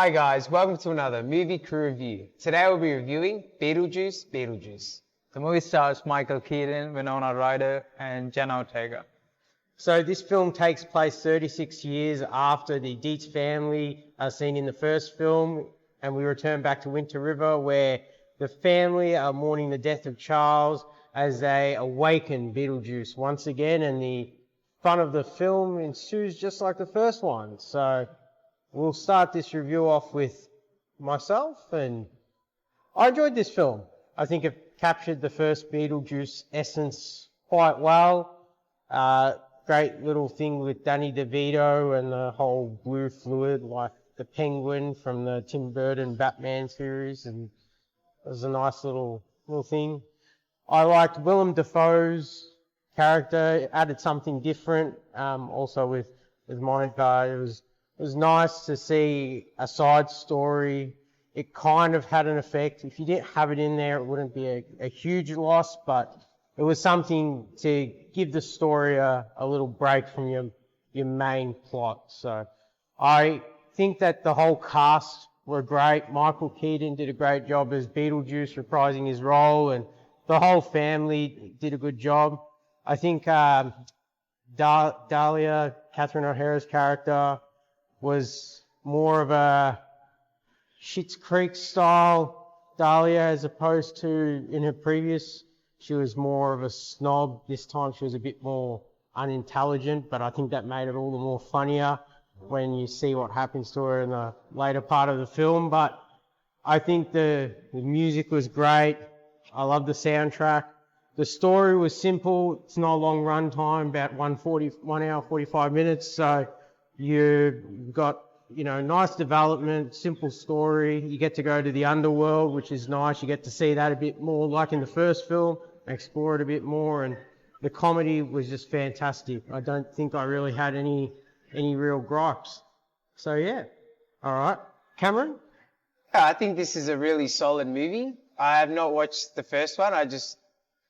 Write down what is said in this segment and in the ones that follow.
Hi guys, welcome to another movie crew review. Today we'll be reviewing Beetlejuice Beetlejuice. The movie stars Michael Keaton, Winona Ryder, and Jenna Ortega. So this film takes place 36 years after the Deetz family are seen in the first film, and we return back to Winter River where the family are mourning the death of Charles as they awaken Beetlejuice once again, and the fun of the film ensues just like the first one. So we'll start this review off with myself, and I enjoyed this film. I think it captured the first Beetlejuice essence quite well. Great little thing with Danny DeVito and the whole blue fluid like the penguin from the Tim Burton Batman series, and it was a nice little thing. I liked Willem Dafoe's character. It added something different. Also with Monica, it was nice to see a side story. It kind of had an effect. If you didn't have it in there, it wouldn't be a huge loss, but it was something to give the story a little break from your main plot. So I think that the whole cast were great. Michael Keaton did a great job as Beetlejuice, reprising his role, and the whole family did a good job. I think Dahlia, Catherine O'Hara's character, was more of a Schitt's Creek style Dahlia, as opposed to in her previous. She was more of a snob. This time she was a bit more unintelligent, but I think that made it all the more funnier when you see what happens to her in the later part of the film. But I think the music was great. I love the soundtrack. The story was simple. It's not a long run time, about 1 hour, 45 minutes. So you've got, nice development, simple story. You get to go to the underworld, which is nice. You get to see that a bit more like in the first film, explore it a bit more, and the comedy was just fantastic. I don't think I really had any real gripes. So yeah. All right. Cameron? Yeah, I think this is a really solid movie. I have not watched the first one. I just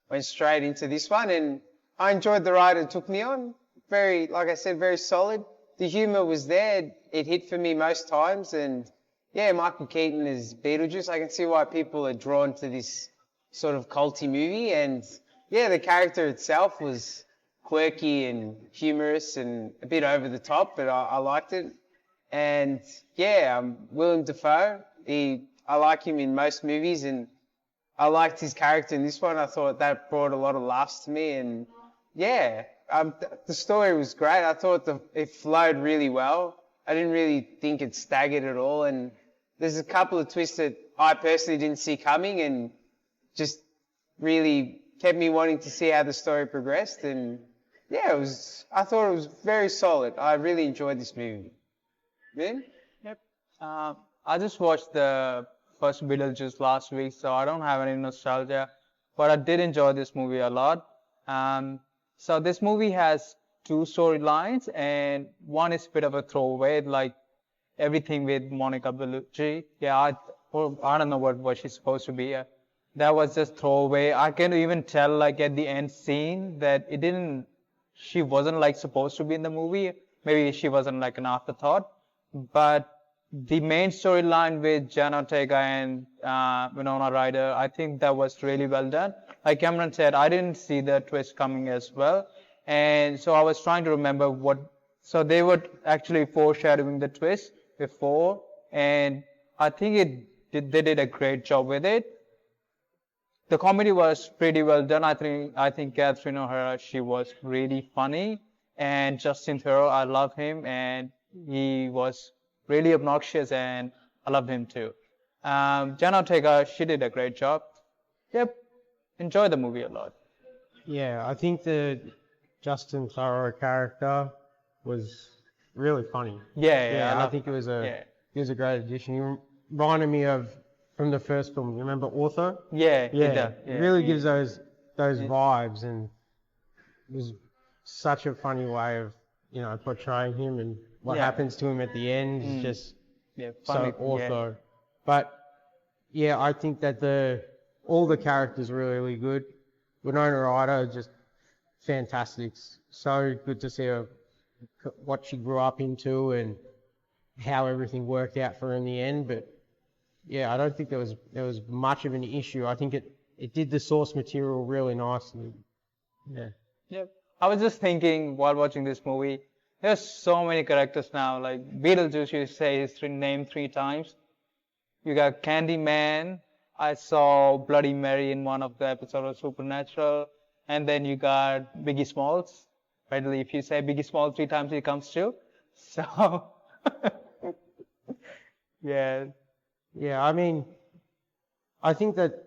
went straight into this one, and I enjoyed the ride it took me on. Like I said, very solid. The humour was there. It hit for me most times, and yeah, Michael Keaton as Beetlejuice. I can see why people are drawn to this sort of culty movie, and yeah, the character itself was quirky and humorous and a bit over the top, but I liked it. And yeah, Willem Dafoe, I like him in most movies, and I liked his character in this one. I thought that brought a lot of laughs to me, and yeah, the story was great. I thought it flowed really well. I didn't really think it staggered at all, and there's a couple of twists that I personally didn't see coming, and just really kept me wanting to see how the story progressed. And yeah, I thought it was very solid. I really enjoyed this movie. Vin? Yep. I just watched the first Beetlejuice last week, so I don't have any nostalgia, but I did enjoy this movie a lot. So this movie has two storylines, and one is a bit of a throwaway, like everything with Monica Bellucci. Yeah, I don't know what she's supposed to be. That was just throwaway. I can even tell, like at the end scene, that she wasn't like supposed to be in the movie. Maybe she wasn't like an afterthought. But the main storyline with Jenna Ortega and Winona Ryder, I think that was really well done. Like Cameron said, I didn't see the twist coming as well. And so I was trying to remember so they were actually foreshadowing the twist before, and I think they did a great job with it. The comedy was pretty well done. I think Catherine O'Hara, she was really funny, and Justin Theroux, I love him, and he was really obnoxious, and I loved him too. Jenna Ortega, she did a great job. Yep, enjoyed the movie a lot. Yeah, I think the Justin Theroux character was really funny. Yeah, I think it was a great addition. He reminded me of from the first film. You remember Ortho? Yeah. It really gives those vibes, and it was such a funny way of portraying him, and what happens to him at the end is just funny, so Ortho. But yeah, I think that all the characters were really good. Winona Ryder, just fantastic. So good to see her, what she grew up into, and how everything worked out for her in the end. But yeah, I don't think there was much of an issue. I think it did the source material really nicely. Yeah. Yep. I was just thinking while watching this movie, there's so many characters now. Like Beetlejuice, you say his name 3 times. You got Candyman. I saw Bloody Mary in one of the episodes of Supernatural. And then you got Biggie Smalls. Right? If you say Biggie Smalls 3 times, he comes too. So, yeah. Yeah, I mean, I think that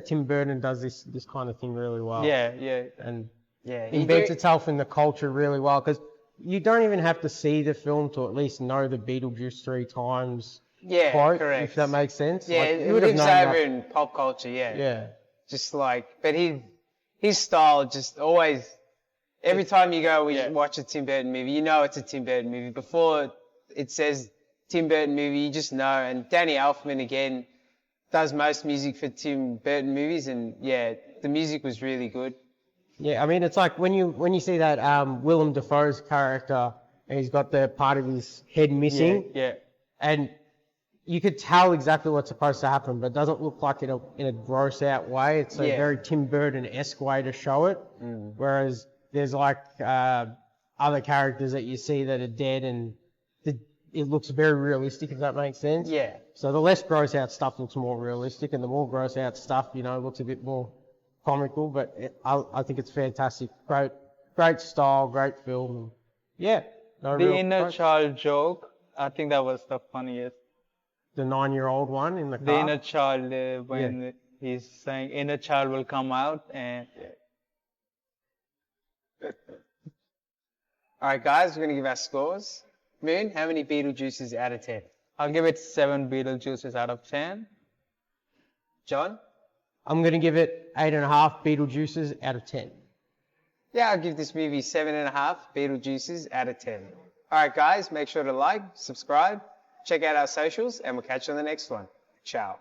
Tim Burton does this kind of thing really well. Yeah, yeah. And Yeah, embeds itself in the culture really well, because you don't even have to see the film to at least know the Beetlejuice 3 times yeah, quote, correct. if that makes sense. Yeah, Like, it you would have lives known over that. in pop culture. Yeah, Yeah. just like, but his style just always. Every time you go watch a Tim Burton movie, you know it's a Tim Burton movie. Before it says Tim Burton movie, you just know. And Danny Elfman again does most music for Tim Burton movies, and yeah, the music was really good. Yeah, I mean, it's like when you see that Willem Dafoe's character, and he's got the part of his head missing, Yeah. and you could tell exactly what's supposed to happen, but it doesn't look like in a gross out way. It's a very Tim Burton-esque way to show it. Whereas there's like other characters that you see that are dead, and it looks very realistic, if that makes sense. Yeah. So the less gross out stuff looks more realistic, and the more gross out stuff, looks a bit more comical. But I think it's fantastic. Great style, great film. Yeah. No The real inner complaints. child joke, I think that was the funniest. The 9-year-old one in the car. The inner child, when he's saying inner child will come out, and All right, guys, we're gonna give our scores. Moon, how many Beetlejuices out of 10? I'll give it 7 Beetlejuices out of 10. John? I'm going to give it 8.5 Beetlejuices out of 10. Yeah, I'll give this movie 7.5 Beetlejuices out of 10. All right, guys, make sure to like, subscribe, check out our socials, and we'll catch you on the next one. Ciao.